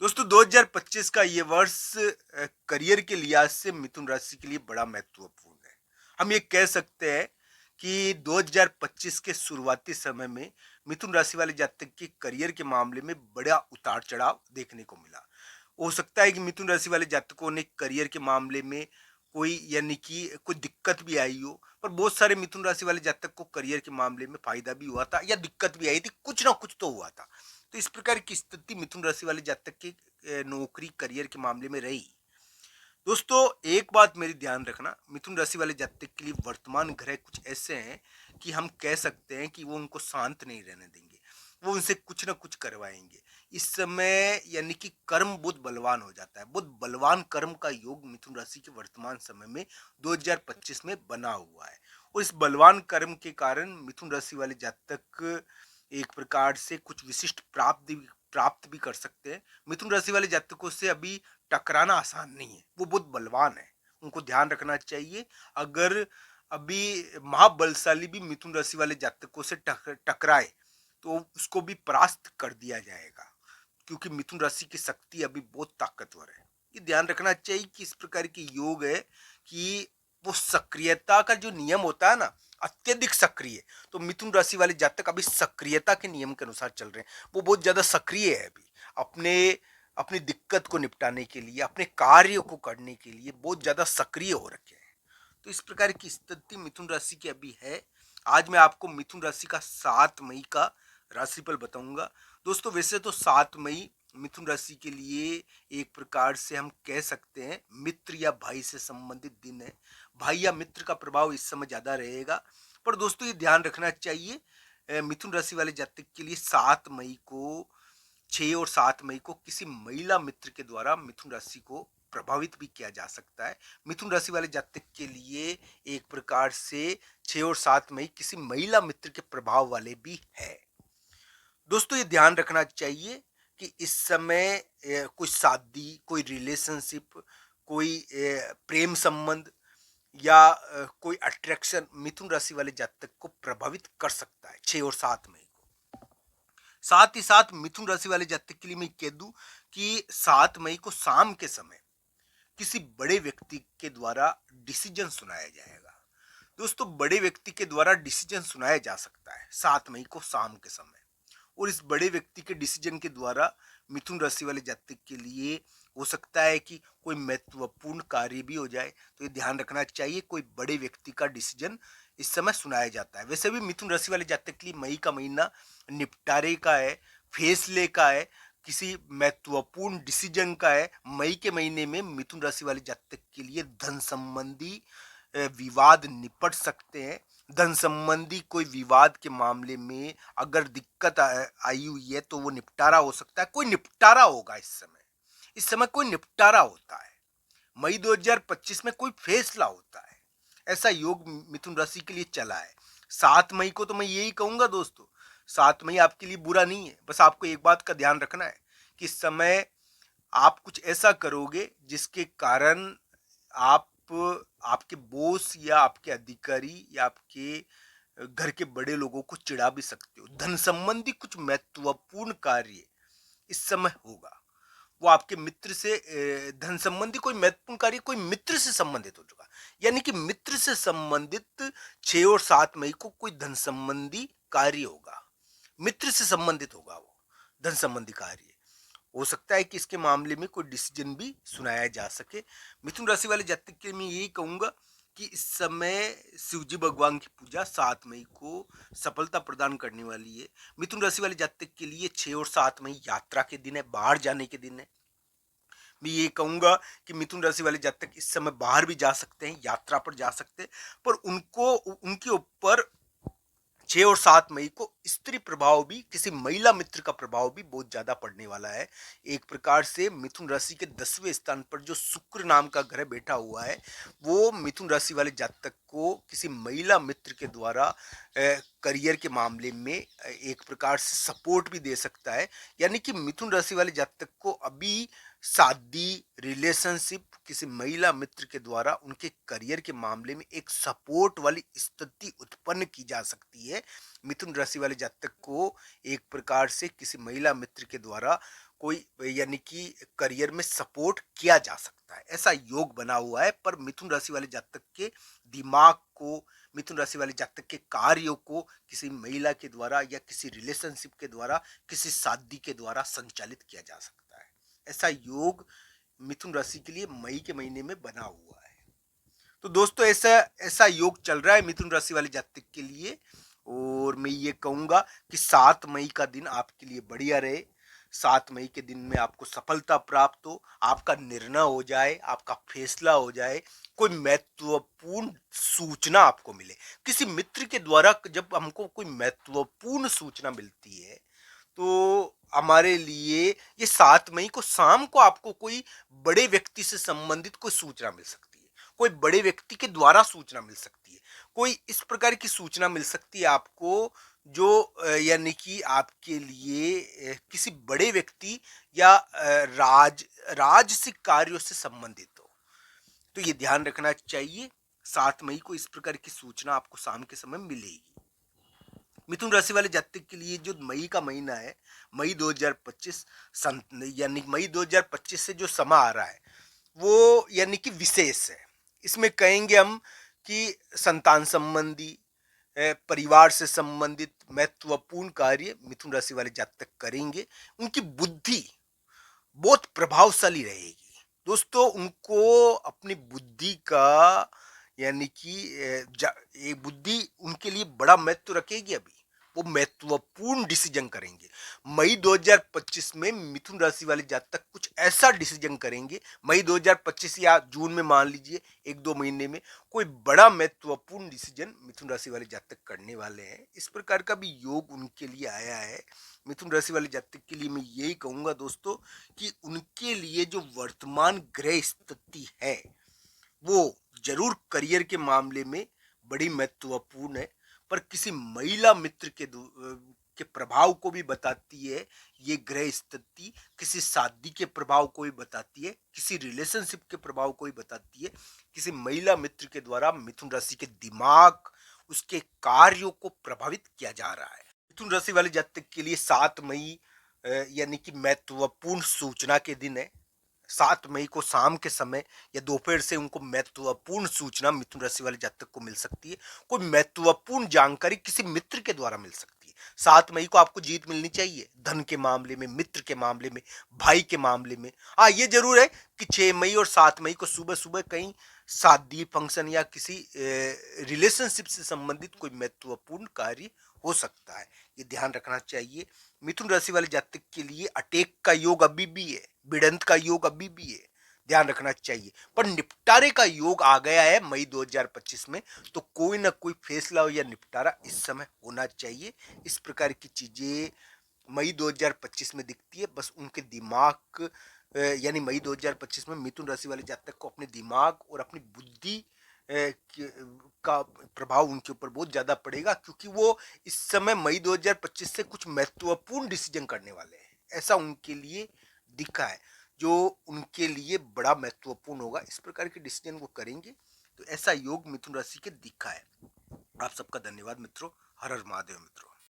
दोस्तों 2025 का ये वर्ष करियर के लिहाज से मिथुन राशि के लिए बड़ा महत्वपूर्ण है। हम ये कह सकते हैं कि 2025 के शुरुआती समय में मिथुन राशि वाले जातक के करियर के मामले में बड़ा उतार चढ़ाव देखने को मिला। हो सकता है कि मिथुन राशि वाले जातकों ने करियर के मामले में कोई यानी कि कोई दिक्कत भी आई हो, पर बहुत सारे मिथुन राशि वाले जातक को करियर के मामले में फायदा भी हुआ था या दिक्कत भी आई थी, कुछ ना कुछ तो हुआ था। तो इस प्रकार की स्थिति मिथुन राशि वाले जातक की नौकरी करियर के मामले में रही। दोस्तों एक बात मेरी ध्यान रखना, मिथुन राशि वाले जातक के लिए वर्तमान ग्रह कुछ ऐसे हैं कि हम कह सकते हैं कि वो उनको शांत नहीं रहने देंगे, वो उनसे कुछ ना कुछ करवाएंगे। इस समय यानी कि कर्म बहुत बलवान हो जाता है, बहुत बलवान कर्म का योग मिथुन राशि के वर्तमान समय में 2025 में बना हुआ है। और इस बलवान कर्म के कारण मिथुन राशि वाले जातक एक प्रकार से कुछ विशिष्ट प्राप्त भी कर सकते हैं। मिथुन राशि वाले जातकों से अभी टकराना आसान नहीं है, वो बहुत बलवान है, उनको ध्यान रखना चाहिए। अगर अभी महाबलशाली भी मिथुन राशि वाले जातकों से टकराए तो उसको भी परास्त कर दिया जाएगा, क्योंकि मिथुन राशि की शक्ति अभी बहुत ताकतवर है। ये ध्यान रखना चाहिए कि इस प्रकार के योग है कि वो सक्रियता का जो नियम होता है ना, अत्यधिक सक्रिय, तो मिथुन राशि वाले जातक अभी सक्रियता के नियम के अनुसार चल रहे हैं। वो बहुत ज्यादा सक्रिय है अभी, अपने अपनी दिक्कत को निपटाने के लिए, अपने कार्य को करने के लिए बहुत ज्यादा सक्रिय हो रखे हैं। तो इस प्रकार की स्थिति मिथुन राशि की अभी है। आज मैं आपको मिथुन राशि का 7 मई का राशिफल बताऊंगा। दोस्तों वैसे तो 7 मई मिथुन राशि के लिए एक प्रकार से हम कह सकते हैं मित्र या भाई से संबंधित दिन है। भाई या मित्र का प्रभाव इस समय ज्यादा रहेगा। पर दोस्तों ये ध्यान रखना चाहिए, मिथुन राशि वाले जातक के लिए 7 मई को, 6 और 7 मई को किसी महिला मित्र के द्वारा मिथुन राशि को प्रभावित भी किया जा सकता है। मिथुन राशि वाले जातक के लिए एक प्रकार से 6 और 7 मई किसी महिला मित्र के प्रभाव वाले भी है। दोस्तों ये ध्यान रखना चाहिए कि इस समय कोई शादी, कोई रिलेशनशिप, कोई प्रेम संबंध या कोई अट्रैक्शन मिथुन राशि वाले जातक को प्रभावित कर सकता है 6 और 7 मई को। साथ ही साथ मिथुन राशि वाले जातक के लिए मैं कह दूं कि 7 मई को शाम के समय किसी बड़े व्यक्ति के द्वारा डिसीजन सुनाया जाएगा। दोस्तों बड़े व्यक्ति के द्वारा डिसीजन सुनाया जा सकता है 7 मई को शाम के समय। और इस बड़े व्यक्ति के डिसीजन के द्वारा मिथुन राशि वाले जातक के लिए हो सकता है कि कोई महत्वपूर्ण कार्य भी हो जाए। तो ये ध्यान रखना चाहिए, कोई बड़े व्यक्ति का डिसीजन इस समय सुनाया जाता है। वैसे भी मिथुन राशि वाले जातक के लिए मई का महीना निपटारे का है, फैसले का है, किसी महत्वपूर्ण डिसीजन का है। मई के महीने में मिथुन राशि वाले जातक के लिए धन संबंधी विवाद निपट सकते हैं। धन संबंधी कोई विवाद के मामले में अगर दिक्कत आई हुई है तो वो निपटारा हो सकता है, कोई निपटारा होगा इस समय। इस समय कोई निपटारा होता है, मई 2025 में कोई फैसला होता है। ऐसा योग मिथुन राशि के लिए चला है। 7 मई को तो मैं यही कहूंगा दोस्तों, 7 मई आपके लिए बुरा नहीं है। बस आपको एक बात का ध्यान रखना है कि इस समय आप कुछ ऐसा करोगे जिसके कारण आप आपके बॉस या आपके अधिकारी या आपके घर के बड़े लोगों को चिढ़ा भी सकते हो। धन संबंधी कुछ महत्वपूर्ण कार्य इस समय होगा, वो आपके मित्र से धन संबंधी कोई महत्वपूर्ण कार्य कोई मित्र से संबंधित हो चुका, यानी कि मित्र से संबंधित 6 और 7 मई को कोई धन संबंधी कार्य होगा, मित्र से संबंधित होगा वो धन संबंधी कार्य। हो सकता है कि इसके मामले में कोई डिसीजन भी सुनाया जा सके। मिथुन राशि वाले जातक के लिए मैं यही कहूंगा कि इस समय शिव जी भगवान की पूजा 7 मई को सफलता प्रदान करने वाली है। मिथुन राशि वाले जातक के लिए 6 और 7 मई यात्रा के दिन है, बाहर जाने के दिन है। मैं ये कहूंगा कि मिथुन राशि वाले जातक इस समय बाहर भी जा सकते हैं, यात्रा पर जा सकते हैं, पर उनको उनके ऊपर 6 और 7 मई को स्त्री प्रभाव भी, किसी महिला मित्र का प्रभाव भी बहुत ज्यादा पड़ने वाला है। एक प्रकार से मिथुन राशि के 10वें स्थान पर जो शुक्र नाम का ग्रह बैठा हुआ है, वो मिथुन राशि वाले जातक को किसी महिला मित्र के द्वारा करियर के मामले में एक प्रकार से सपोर्ट भी दे सकता है। यानी कि मिथुन राशि वाले जातक को अभी शादी, रिलेशनशिप, किसी महिला मित्र के द्वारा उनके करियर के मामले में एक सपोर्ट वाली स्थिति उत्पन्न की जा सकती है। मिथुन राशि वाले जातक को एक प्रकार से किसी महिला मित्र के द्वारा कोई यानी कि करियर में सपोर्ट किया जा सकता है, ऐसा योग बना हुआ है। पर मिथुन राशि वाले जातक के दिमाग को, मिथुन राशि वाले जातक के कार्यों को किसी महिला के द्वारा या किसी रिलेशनशिप के द्वारा, किसी शादी के द्वारा संचालित किया जा सकता है। ऐसा योग मिथुन राशि के लिए मई के महीने में बना हुआ है। तो दोस्तों ऐसा ऐसा योग चल रहा है मिथुन राशि वाले जातक के लिए। और मैं ये कहूंगा कि 7 मई का दिन आपके लिए बढ़िया रहे। 7 मई के दिन में आपको सफलता प्राप्त हो, आपका निर्णय हो जाए, आपका फैसला हो जाए, कोई महत्वपूर्ण सूचना आपको मिले। किसी मित्र के द्वारा जब हमको कोई महत्वपूर्ण सूचना मिलती है तो हमारे लिए ये 7 मई को शाम को आपको कोई बड़े व्यक्ति से संबंधित कोई सूचना मिल सकती है, कोई बड़े व्यक्ति के द्वारा सूचना मिल सकती है, कोई इस प्रकार की सूचना मिल सकती है आपको जो यानी कि आपके लिए किसी बड़े व्यक्ति या राजसिक कार्यों से संबंधित हो। तो ये ध्यान रखना चाहिए, 7 मई को इस प्रकार की सूचना आपको शाम के समय मिलेगी। मिथुन राशि वाले जातक के लिए जो मई का महीना है, मई 2025 यानी मई 2025 से जो समय आ रहा है वो यानी कि विशेष है। इसमें कहेंगे हम कि संतान संबंधी, परिवार से संबंधित महत्वपूर्ण कार्य मिथुन राशि वाले जातक करेंगे। उनकी बुद्धि बहुत प्रभावशाली रहेगी दोस्तों। उनको अपनी बुद्धि का यानी कि ये बुद्धि उनके लिए बड़ा महत्व रखेगी। अभी वो महत्वपूर्ण डिसीजन करेंगे। मई 2025 में मिथुन राशि वाले जातक कुछ ऐसा डिसीजन करेंगे, मई 2025 या जून में मान लीजिए 1-2 महीने में कोई बड़ा महत्वपूर्ण डिसीजन मिथुन राशि वाले जातक करने वाले हैं। इस प्रकार का भी योग उनके लिए आया है। मिथुन राशि वाले जातक के लिए मैं यही कहूंगा दोस्तों कि उनके लिए जो वर्तमान ग्रह स्थिति है वो जरूर करियर के मामले में बड़ी महत्वपूर्ण है, पर किसी महिला मित्र के प्रभाव को भी बताती है। ये ग्रह स्थिति किसी शादी के प्रभाव को भी बताती है, किसी रिलेशनशिप के प्रभाव को भी बताती है। किसी महिला मित्र के द्वारा मिथुन राशि के दिमाग, उसके कार्यों को प्रभावित किया जा रहा है। मिथुन राशि वाले जातक के लिए 7 मई यानी कि महत्वपूर्ण सूचना के दिन है। 7 मई को शाम के समय या दोपहर से उनको महत्वपूर्ण सूचना मिथुन राशि वाले जातक को मिल सकती है। कोई महत्वपूर्ण जानकारी किसी मित्र के द्वारा मिल सकती है। 7 मई को आपको जीत मिलनी चाहिए, धन के मामले में, मित्र के मामले में, भाई के मामले में। हाँ, ये जरूर है कि 6 मई और 7 मई को सुबह सुबह कहीं शादी फंक्शन या किसी रिलेशनशिप से संबंधित कोई महत्वपूर्ण कार्य हो सकता है, ये ध्यान रखना चाहिए। मिथुन राशि वाले जातक के लिए अटैक का योग अभी भी है, भिड़ंत का योग अभी भी है, ध्यान रखना चाहिए। पर निपटारे का योग आ गया है मई 2025 में, तो कोई ना कोई फैसला या निपटारा इस समय होना चाहिए। इस प्रकार की चीजें मई 2025 में दिखती है। बस उनके दिमाग यानी मई 2025 में मिथुन राशि वाले जातक को अपने दिमाग और अपनी बुद्धि का प्रभाव उनके ऊपर बहुत ज्यादा पड़ेगा, क्योंकि वो इस समय मई 2025 से कुछ महत्वपूर्ण डिसीजन करने वाले हैं। ऐसा उनके लिए दिखा है जो उनके लिए बड़ा महत्वपूर्ण होगा। इस प्रकार के डिसीजन वो करेंगे। तो ऐसा योग मिथुन राशि के दिखा है। आप सबका धन्यवाद मित्रों। हर हर महादेव मित्रों।